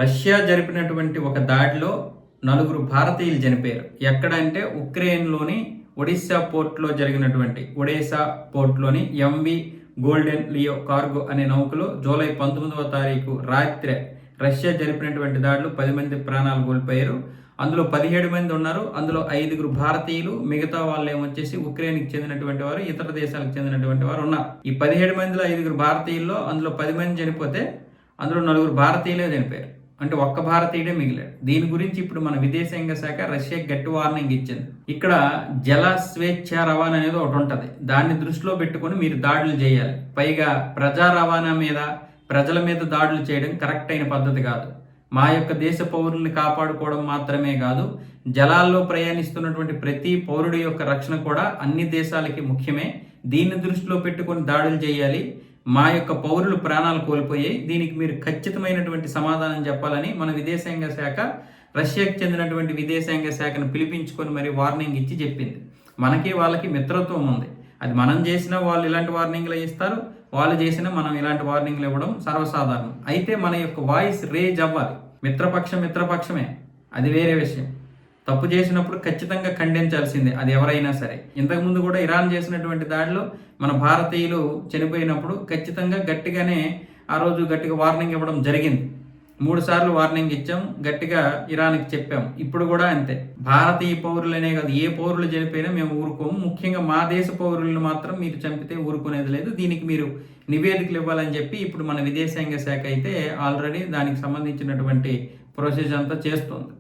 Russia జరిపినటువంటి ఒక దాడిలో నలుగురు భారతీయులు చనిపోయారు. ఎక్కడ అంటే ఉక్రెయిన్లోని ఒడిశా పోర్ట్లో జరిగినటువంటి ఒడేసా పోర్ట్లోని ఎంవి గోల్డెన్ లియో కార్గో అనే నౌకలో జూలై 19వ తారీఖు రాత్రి రష్యా జరిపినటువంటి దాడిలో 10 మంది ప్రాణాలు కోల్పోయారు. అందులో 17 మంది ఉన్నారు. అందులో 5 భారతీయులు, మిగతా వాళ్ళు ఏమొచ్చేసి ఉక్రెయిన్కి చెందినటువంటి వారు, ఇతర దేశాలకు చెందినటువంటి వారు ఉన్నారు. ఈ 17 మందిలో 5 భారతీయుల్లో అందులో 10 మంది చనిపోతే అందులో 4 భారతీయులే చనిపోయారు. అంటే ఒక్క భారతీయుడే మిగిలాడు. దీని గురించి ఇప్పుడు మన విదేశాంగ శాఖ రష్యాకి గట్టి వార్నింగ్ ఇచ్చింది. ఇక్కడ జల స్వేచ్ఛ రవాణా అనేది ఒకటి ఉంటుంది. దాన్ని దృష్టిలో పెట్టుకొని మీరు దాడులు చేయాలి. పైగా ప్రజా రవాణా మీద, ప్రజల మీద దాడులు చేయడం కరెక్ట్ అయిన పద్ధతి కాదు. మా యొక్క దేశ పౌరుల్ని కాపాడుకోవడం మాత్రమే కాదు, జలాల్లో ప్రయాణిస్తున్నటువంటి ప్రతి పౌరుడి యొక్క రక్షణ కూడా అన్ని దేశాలకి ముఖ్యమే. దీన్ని దృష్టిలో పెట్టుకొని దాడులు చేయాలి. మా యొక్క పౌరులు ప్రాణాలు కోల్పోయాయి, దీనికి మీరు ఖచ్చితమైనటువంటి సమాధానం చెప్పాలని మన విదేశాంగ శాఖ రష్యాకి చెందినటువంటి విదేశాంగ శాఖను పిలిపించుకొని మరి వార్నింగ్ ఇచ్చి చెప్పింది. మనకి వాళ్ళకి మిత్రత్వం ఉంది. అది మనం చేసినా వాళ్ళు ఇలాంటి వార్నింగ్లు ఇస్తారు, వాళ్ళు చేసినా మనం ఇలాంటి వార్నింగ్లు ఇవ్వడం సర్వసాధారణం. అయితే మన యొక్క వాయిస్ రేజ్ అవ్వాలి. మిత్రపక్షమే, అది వేరే విషయం. తప్పు చేసినప్పుడు ఖచ్చితంగా ఖండించాల్సిందే, అది ఎవరైనా సరే. ఇంతకుముందు కూడా ఇరాన్ చేసినటువంటి దాడిలో మన భారతీయులు చనిపోయినప్పుడు ఖచ్చితంగా గట్టిగానే ఆ రోజు గట్టిగా వార్నింగ్ ఇవ్వడం జరిగింది. 3 సార్లు వార్నింగ్ ఇచ్చాం, గట్టిగా ఇరాన్కి చెప్పాం. ఇప్పుడు కూడా అంతే. భారతీయ పౌరులనే కాదు, ఏ పౌరులు చనిపోయినా మేము ఊరుకోము. ముఖ్యంగా మా దేశ పౌరులను మాత్రం మీరు చంపితే ఊరుకునేది లేదు. దీనికి మీరు నివేదికలు ఇవ్వాలని చెప్పి ఇప్పుడు మన విదేశాంగ శాఖ అయితే ఆల్రెడీ దానికి సంబంధించినటువంటి ప్రొసీజర్ అంతా చేస్తోంది.